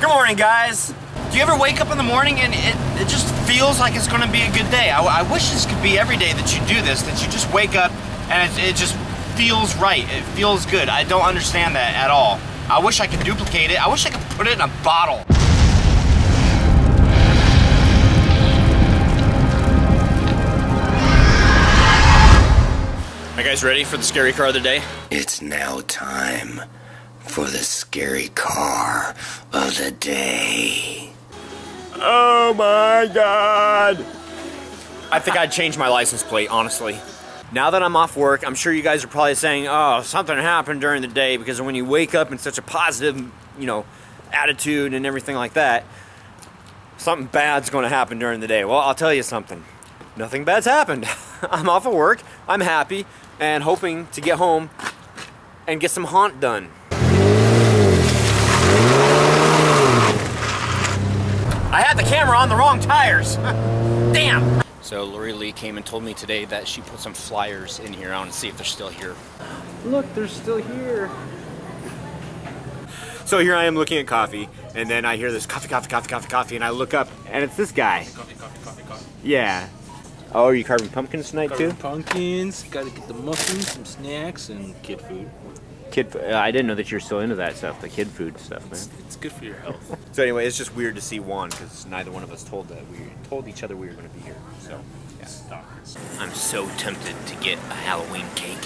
Good morning, guys. Do you ever wake up in the morning and it just feels like it's gonna be a good day? I wish this could be every day that you do this, that you just wake up and it just feels right. It feels good. I don't understand that at all. I wish I could duplicate it. I wish I could put it in a bottle. Are you guys ready for the scary car of the day? It's now time for the scary car of the day. Oh my God. I think I'd change my license plate, honestly. Now that I'm off work, I'm sure you guys are probably saying, oh, something happened during the day, because when you wake up in such a positive, you know, attitude and everything like that, something bad's going to happen during the day. Well, I'll tell you something. Nothing bad's happened. I'm off of work, I'm happy, and hoping to get home and get some haunt done. I had the camera on the wrong tires. Damn. So Lori Lee came and told me today that she put some flyers in here. I want to see if they're still here. Look, they're still here. So here I am looking at coffee, and then I hear this coffee, coffee, coffee, coffee, coffee, and I look up, and it's this guy. Coffee, coffee, coffee, coffee. Yeah. Oh, are you carving pumpkins tonight too? Pumpkins, gotta get the muffins, some snacks, and kid food. I didn't know that you're still into that stuff, the kid food stuff, man. It's good for your health. So anyway, it's just weird to see Juan, because neither one of us told each other we were going to be here. So, yeah. Stalkers. I'm so tempted to get a Halloween cake.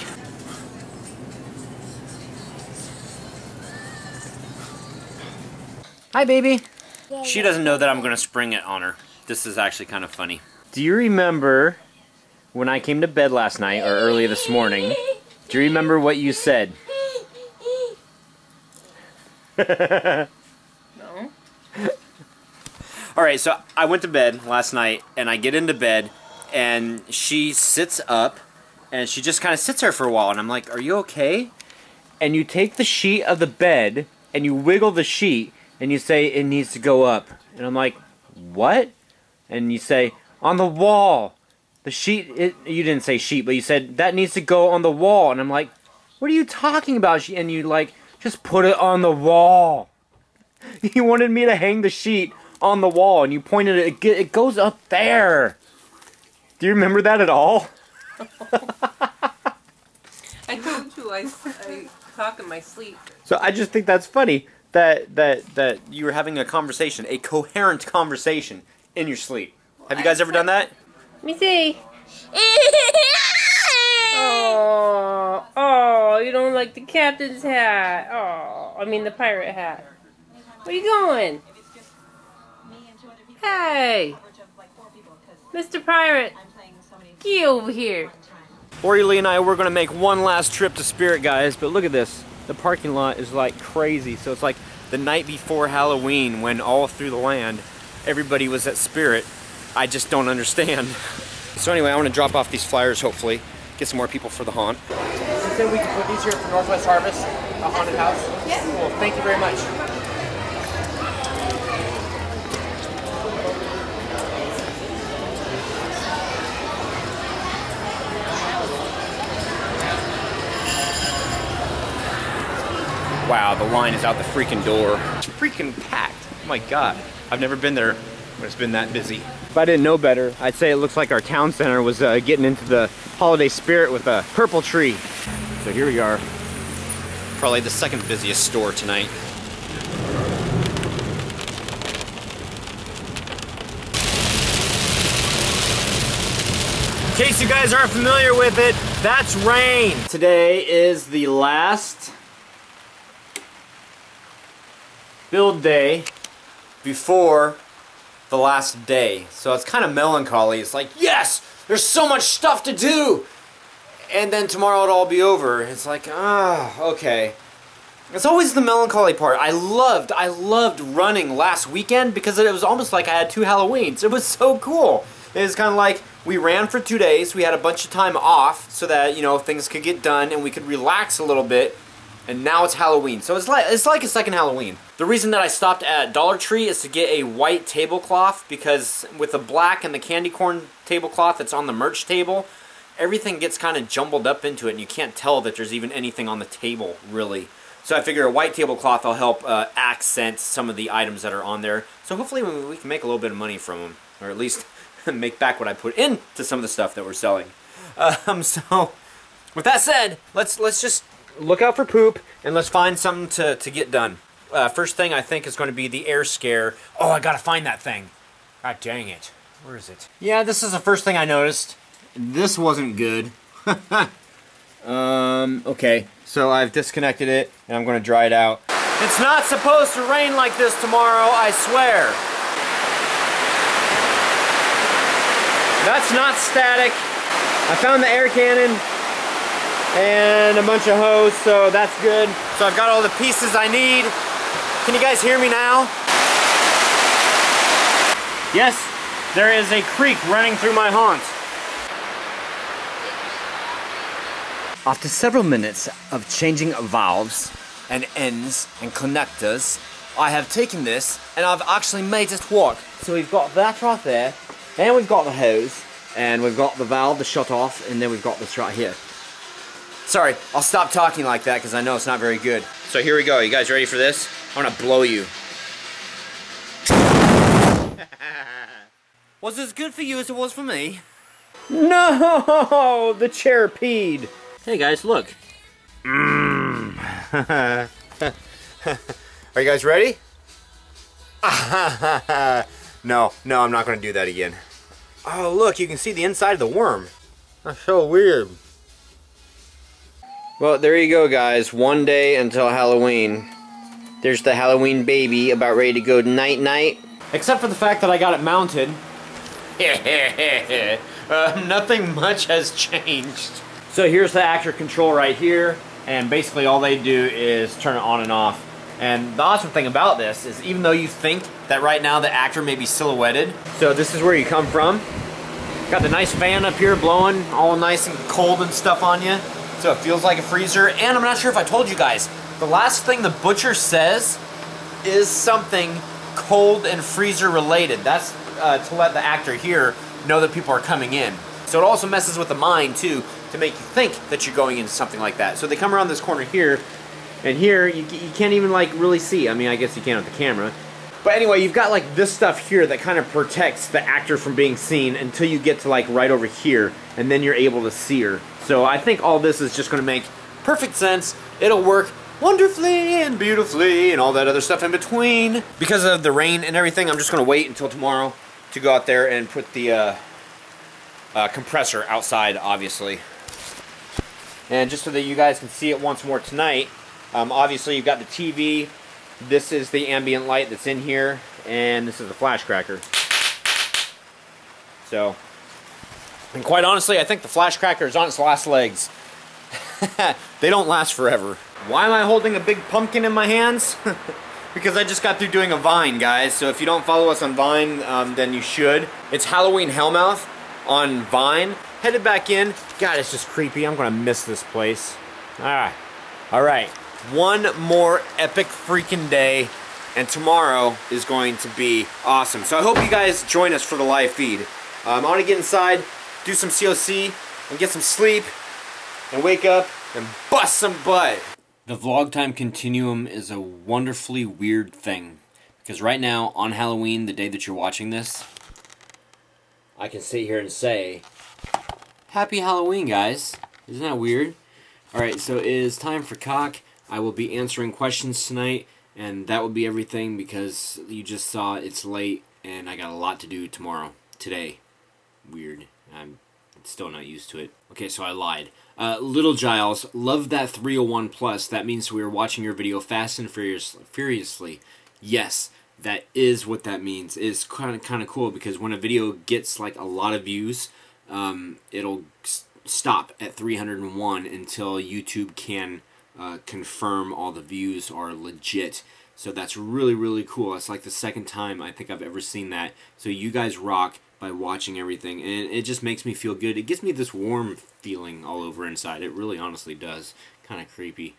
Hi, baby. She doesn't know that I'm going to spring it on her. This is actually kind of funny. Do you remember when I came to bed last night, or early this morning? Do you remember what you said? No. Alright, so I went to bed last night, and I get into bed, and she sits up, and she just kind of sits there for a while, and I'm like, are you okay? And you take the sheet of the bed, and you wiggle the sheet, and you say, it needs to go up. And I'm like, what? And you say, on the wall. The sheet, you didn't say sheet, but you said, that needs to go on the wall. And I'm like, what are you talking about? And you like, just put it on the wall. You wanted me to hang the sheet on the wall, and you pointed it goes up there. Do you remember that at all? I told you I talk in my sleep. So I just think that's funny that you were having a conversation, a coherent conversation in your sleep. Have you guys ever done that? Let me see. Oh, you don't like the captain's hat. Oh, I mean the pirate hat. Where you going? Hey, Mr. Pirate, get over here. Lori Lee and I, we're gonna make one last trip to Spirit, guys, but look at this. The parking lot is like crazy. So it's like the night before Halloween, when all through the land, everybody was at Spirit. I just don't understand. So anyway, I want to drop off these flyers, hopefully, get some more people for the haunt. You said we could put these here for Northwest Harvest, a haunted house? Yes. Cool, thank you very much. Wow, the line is out the freaking door. It's freaking packed. Oh my God. I've never been there when it's been that busy. If I didn't know better, I'd say it looks like our town center was getting into the holiday spirit with a purple tree. So here we are. Probably the second busiest store tonight. In case you guys aren't familiar with it, that's rain. Today is the last build day before the last day. So it's kind of melancholy. It's like, yes, there's so much stuff to do. And then tomorrow it'll all be over. It's like, okay. It's always the melancholy part. I loved running last weekend because it was almost like I had 2 Halloweens. It was so cool. It was kind of like we ran for 2 days. We had a bunch of time off so that, you know, things could get done and we could relax a little bit. And now it's Halloween. So it's like a second Halloween. The reason that I stopped at Dollar Tree is to get a white tablecloth, because with the black and the candy corn tablecloth that's on the merch table, everything gets kind of jumbled up into it and you can't tell that there's even anything on the table, really. So I figure a white tablecloth will help accent some of the items that are on there. So hopefully we can make a little bit of money from them, or at least make back what I put into some of the stuff that we're selling. So with that said, let's just look out for poop and let's find something to get done. First thing I think is going to be the air scare. Oh, I gotta find that thing. God dang it. Where is it? Yeah, this is the first thing I noticed. This wasn't good. Okay, so I've disconnected it and I'm gonna dry it out. It's not supposed to rain like this tomorrow, I swear. That's not static. I found the air cannon and a bunch of hose, so that's good. So I've got all the pieces I need. Can you guys hear me now? Yes, there is a creek running through my haunt. After several minutes of changing valves and ends and connectors, I have taken this and I've actually made it work. So we've got that right there, and we've got the hose, and we've got the valve to shut off, and then we've got this right here. Sorry, I'll stop talking like that because I know it's not very good. So here we go. You guys ready for this? I'm gonna blow you. Was as good for you as it was for me? No! The chair peed. Hey guys, look. Are you guys ready? No, I'm not gonna do that again. Oh look, you can see the inside of the worm. That's so weird. Well, there you go guys. One day until Halloween. There's the Halloween baby about ready to go night-night. Except for the fact that I got it mounted. Nothing much has changed. So here's the actor control right here, and basically all they do is turn it on and off. And the awesome thing about this is even though you think that right now the actor may be silhouetted, so this is where you come from. Got the nice fan up here blowing all nice and cold and stuff on you. So it feels like a freezer, and I'm not sure if I told you guys, the last thing the butcher says is something cold and freezer related. That's to let the actor here know that people are coming in. So it also messes with the mind too, to make you think that you're going into something like that. So they come around this corner here, and here you can't even like really see. I mean, I guess you can with the camera. But anyway, you've got like this stuff here that kind of protects the actor from being seen until you get to like right over here, and then you're able to see her. So I think all this is just going to make perfect sense. It'll work wonderfully and beautifully and all that other stuff in between. Because of the rain and everything, I'm just going to wait until tomorrow to go out there and put the compressor outside, obviously. And just so that you guys can see it once more tonight, obviously you've got the TV. This is the ambient light that's in here, and this is the flash cracker. So, and quite honestly, I think the flash cracker is on its last legs. They don't last forever. Why am I holding a big pumpkin in my hands? Because I just got through doing a Vine, guys. So if you don't follow us on Vine, then you should. It's HalloweenHellmouth on Vine. Headed back in. God, it's just creepy. I'm gonna miss this place. Alright. One more epic freaking day, and tomorrow is going to be awesome. So I hope you guys join us for the live feed. I want to get inside, do some COC, and get some sleep, and wake up, and bust some butt. The vlog time continuum is a wonderfully weird thing. Because right now, on Halloween, the day that you're watching this, I can sit here and say, Happy Halloween, guys. Isn't that weird? Alright, so it is time for cock. I will be answering questions tonight, and that will be everything because you just saw it's late, and I got a lot to do tomorrow. Today. Weird. I'm still not used to it. Okay, so I lied. Little Giles, love that 301 plus. That means we are watching your video fast and furiously. Yes, that is what that means. It's kind of cool because when a video gets like a lot of views, it'll stop at 301 until YouTube can confirm all the views are legit. So that's really, really cool. It's like the second time I think I've ever seen that. So you guys rock by watching everything, and it just makes me feel good. It gives me this warm feeling all over inside. It really honestly does. Kind of creepy.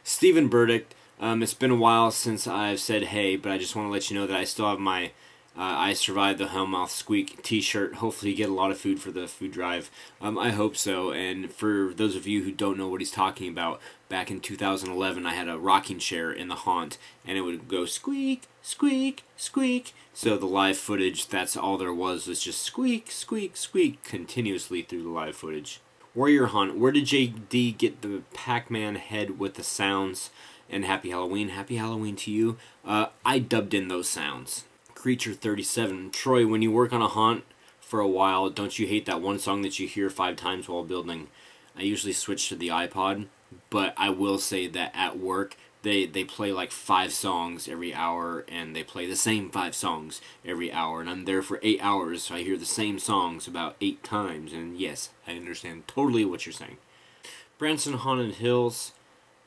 Stephen Burdick, it's been a while since I've said hey, but I just want to let you know that I still have my I survived the Hellmouth Squeak t-shirt. Hopefully you get a lot of food for the food drive. I hope so. And for those of you who don't know what he's talking about, back in 2011 I had a rocking chair in the haunt, and it would go squeak, squeak, squeak. So the live footage, that's all there was just squeak, squeak, squeak continuously through the live footage. Warrior Hunt, where did JD get the Pac-Man head with the sounds? And Happy Halloween to you. I dubbed in those sounds. Creature 37, Troy, when you work on a haunt for a while, don't you hate that one song that you hear 5 times while building? I usually switch to the iPod, but I will say that at work, they play like 5 songs every hour, and they play the same 5 songs every hour, and I'm there for 8 hours, so I hear the same songs about 8 times, and yes, I understand totally what you're saying. Branson Haunted Hills,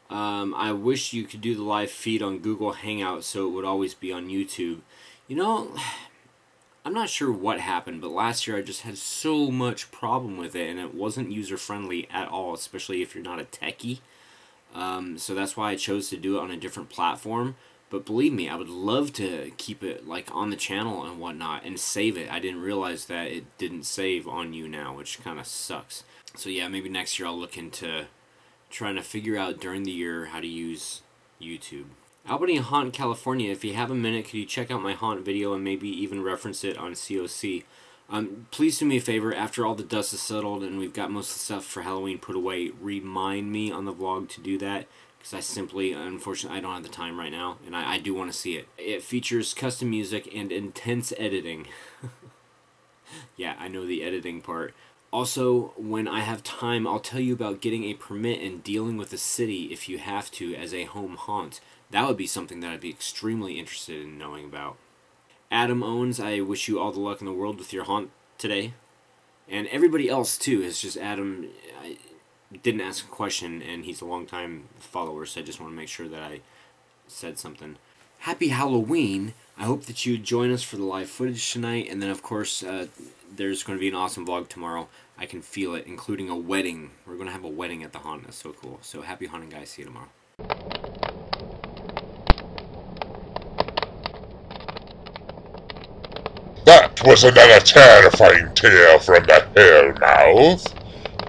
I wish you could do the live feed on Google Hangout so it would always be on YouTube. You know, I'm not sure what happened, but last year I just had so much problem with it, and it wasn't user-friendly at all, especially if you're not a techie. So that's why I chose to do it on a different platform. But believe me, I would love to keep it like on the channel and whatnot and save it. I didn't realize that it didn't save on YouNow, which kind of sucks. So yeah, maybe next year I'll look into trying to figure out during the year how to use YouTube. Albany Haunt, California, if you have a minute, could you check out my haunt video and maybe even reference it on COC? Please do me a favor, after all the dust is settled and we've got most of the stuff for Halloween put away, remind me on the vlog to do that, because I simply, unfortunately, I don't have the time right now, and I do want to see it. It features custom music and intense editing. Yeah, I know the editing part. Also, when I have time, I'll tell you about getting a permit and dealing with the city if you have to as a home haunt. That would be something that I'd be extremely interested in knowing about. Adam Owens, I wish you all the luck in the world with your haunt today. And everybody else, too. It's just Adam didn't ask a question, and he's a long-time follower, so I just want to make sure that I said something. Happy Halloween! I hope that you join us for the live footage tonight, and then, of course, there's going to be an awesome vlog tomorrow. I can feel it, including a wedding. We're going to have a wedding at the haunt. That's so cool. So happy haunting, guys. See you tomorrow. That was another terrifying tale from the Hellmouth.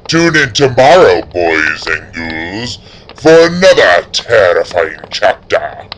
Tune in tomorrow, boys and ghouls, for another terrifying chapter.